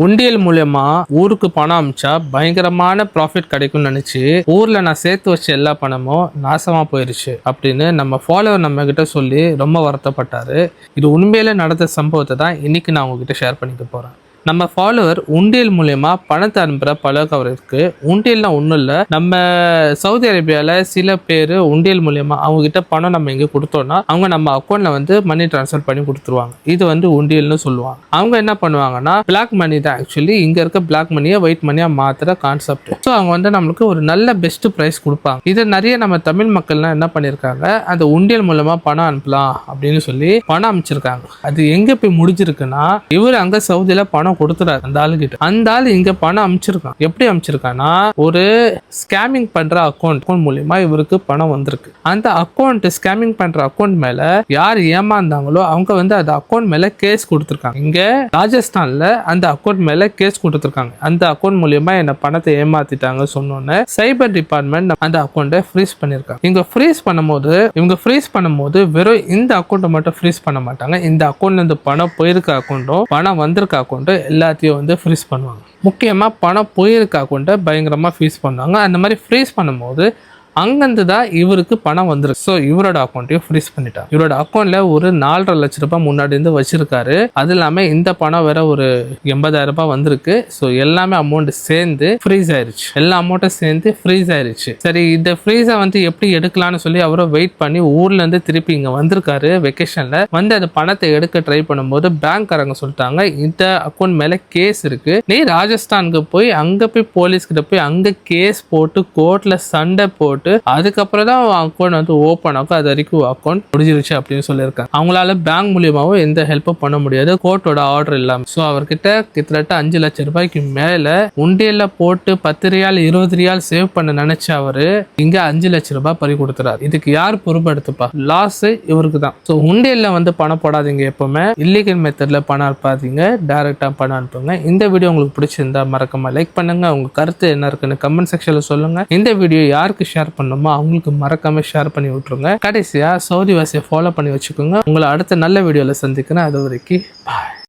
உண்டியல் மூலமா ஊருக்கு பணம் அமிச்சா பயங்கரமான ப்ராஃபிட் கிடைக்கும்னு நினைச்சு ஊர்ல நான் சேர்த்து வச்ச எல்லா பணமும் நாசமா போயிருச்சு அப்படின்னு நம்ம ஃபாலோவர் நம்ம கிட்ட சொல்லி ரொம்ப வருத்தப்பட்டாரு. இது உண்மையில நடந்த சம்பவத்தை தான் இன்னைக்கு நான் உங்ககிட்ட ஷேர் பண்ணிக்க போறேன். நம்ம ஃபாலோவர் உண்டியல் மூலயமா பணத்தை அனுப்புற பழக்கம் அவருக்கு. உண்டியல்னா ஒன்றும் இல்லை, நம்ம சவுதி அரேபியாவில் சில பேர் உண்டியல் மூலயமா அவங்க கிட்ட பணம் நம்ம இங்கே கொடுத்தோம்னா அவங்க நம்ம அக்கௌண்ட்ல வந்து மணி டிரான்ஸ்ஃபர் பண்ணி கொடுத்துருவாங்க. இது வந்து உண்டியல்னு சொல்லுவாங்க. அவங்க என்ன பண்ணுவாங்கன்னா பிளாக் மணி தான், ஆக்சுவலி இங்க இருக்க பிளாக் மணியை ஒயிட் மணியா மாத்துற கான்செப்ட். ஸோ அவங்க வந்து நம்மளுக்கு ஒரு நல்ல பெஸ்ட் ப்ரைஸ் கொடுப்பாங்க. இதை நிறைய நம்ம தமிழ் மக்கள்லாம் என்ன பண்ணியிருக்காங்க, அந்த உண்டியல் மூலமா பணம் அனுப்பலாம் அப்படின்னு சொல்லி பணம் அமைச்சிருக்காங்க. அது எங்க போய் முடிஞ்சிருக்குன்னா, இவர் அங்க சவுதியில பணம் கொடுத்துறாரு அந்த ஆளு கிட்ட. அந்த ஆள் இங்க பணம் அமைச்சிருக்கான். எப்படி அமைச்சிருக்கான்னா, ஒரு ஸ்கேமிங் பண்ற அக்கௌண்ட் மூலியமா இவருக்கு பணம் வந்திருக்கு. அந்த அக்கௌண்ட் ஸ்கேமிங் பண்ற அக்கௌண்ட் மேல யார் ஏமாந்தாங்களோ அவங்க வந்து அந்த அக்கௌண்ட் மேல கேஸ் கொடுத்திருக்காங்க. இங்க ராஜஸ்தான்ல அந்த அக்கௌண்ட் மேல கேஸ் கொடுத்திருக்காங்க. அந்த அக்கௌண்ட் மூலியமா என்ன பணத்தை ஏமாத்திட்டாங்க சொன்னோன்னே சைபர் டிபார்ட்மெண்ட் அந்த அக்கௌண்ட்டை ஃப்ரீஸ் பண்ணிருக்காங்க. இவங்க ஃப்ரீஸ் பண்ணும்போது வெறும் இந்த அக்கௌண்ட்டை மட்டும் ஃப்ரீஸ் பண்ண மாட்டாங்க. இந்த அக்கௌண்ட்ல இருந்து பணம் போயிருக்க அக்கௌண்ட்டும் பணம் வந்திருக்க அக்கௌண்ட்டும் எல்லாத்தையும் வந்து ஃப்ரீஸ் பண்ணுவாங்க. முக்கியமாக பணம் போயிருக்க அக்கௌண்ட்டை பயங்கரமாக ஃப்ரீஸ் பண்ணுவாங்க. அந்த மாதிரி ஃப்ரீஸ் பண்ணும்போது அங்கேருந்து தான் இவருக்கு பணம் வந்துருக்கு. ஸோ இவரோட அக்கௌண்ட்டையும் ஃப்ரீஸ் பண்ணிட்டாங்க. இவரோட அக்கௌண்ட்ல ஒரு 4.5 லட்ச ரூபாய் முன்னாடி இருந்து வச்சிருக்காரு. அது இல்லாம இந்த பணம் வேற ஒரு 80,000 ரூபாய் வந்திருக்கு. ஸோ எல்லாமே அமௌண்ட் சேர்ந்து ஃப்ரீஸ் ஆயிருச்சு. எல்லா அமௌண்ட்டும் சேர்ந்து ஃப்ரீஸ் ஆயிருச்சு. சரி, இந்த ஃப்ரீஸை வந்து எப்படி எடுக்கலாம்னு சொல்லி அவரும் வெயிட் பண்ணி ஊர்ல இருந்து திருப்பி இங்க வந்திருக்காரு வெக்கேஷன்ல. வந்து அந்த பணத்தை எடுக்க ட்ரை பண்ணும்போது பேங்க்காரங்க சொல்லிட்டாங்க, இந்த அக்கௌண்ட் மேல கேஸ் இருக்கு, நீ ராஜஸ்தானுக்கு போய் அங்க போய் போலீஸ் கிட்ட போய் அங்க கேஸ் போட்டு கோர்ட்ல சண்டை போட்டு அதுக்கப்புறம் தான் அக்கௌண்ட் வந்து ஓப்பன் ஆகும். அது வரைக்கும் அக்கௌண்ட் முடிஞ்சிருச்சு அப்படின்னு சொல்லியிருக்காங்க. அவங்களால பேங்க் மூலியமாவும் எந்த ஹெல்ப்பும் பண்ண முடியாது, கோர்ட்டோட ஆர்டர் இல்லாம. ஸோ அவர்கிட்ட கிட்டத்தட்ட 5 லட்சம் ரூபாய்க்கு மேல உண்டியல்ல போட்டு 10 ரியால் 20 ரியால் சேவ் பண்ண நினைச்ச அவரு இங்க 5 லட்சம் ரூபாய் பறி கொடுத்துறாரு. இதுக்கு யார் பொறுப்பெடுத்துப்பா? லாஸ் இவருக்கு தான். ஸோ உண்டியல்ல வந்து பணம் போடாதீங்க, எப்பவுமே இல்லீகல் மெத்தட்ல பணம் அனுப்பாதீங்க, டைரக்டா பணம் அனுப்புங்க. இந்த வீடியோ உங்களுக்கு பிடிச்சிருந்தா மறக்காம லைக் பண்ணுங்க. உங்க கருத்து என்ன இருக்குன்னு கமெண்ட் செக்ஷன்ல சொல்லுங்க. இந்த வீடியோ யாருக்கு ஷேர் பண்ணுமோ அவங்களுக்கு மறக்காம ஷேர் பண்ணி விட்டுருங்க. கடைசியா சவுதி வாசியை ஃபாலோ பண்ணி வச்சுக்கோங்க. உங்களை அடுத்த நல்ல வீடியோல சந்திக்கிறேன். அது வரைக்கும் பாய்.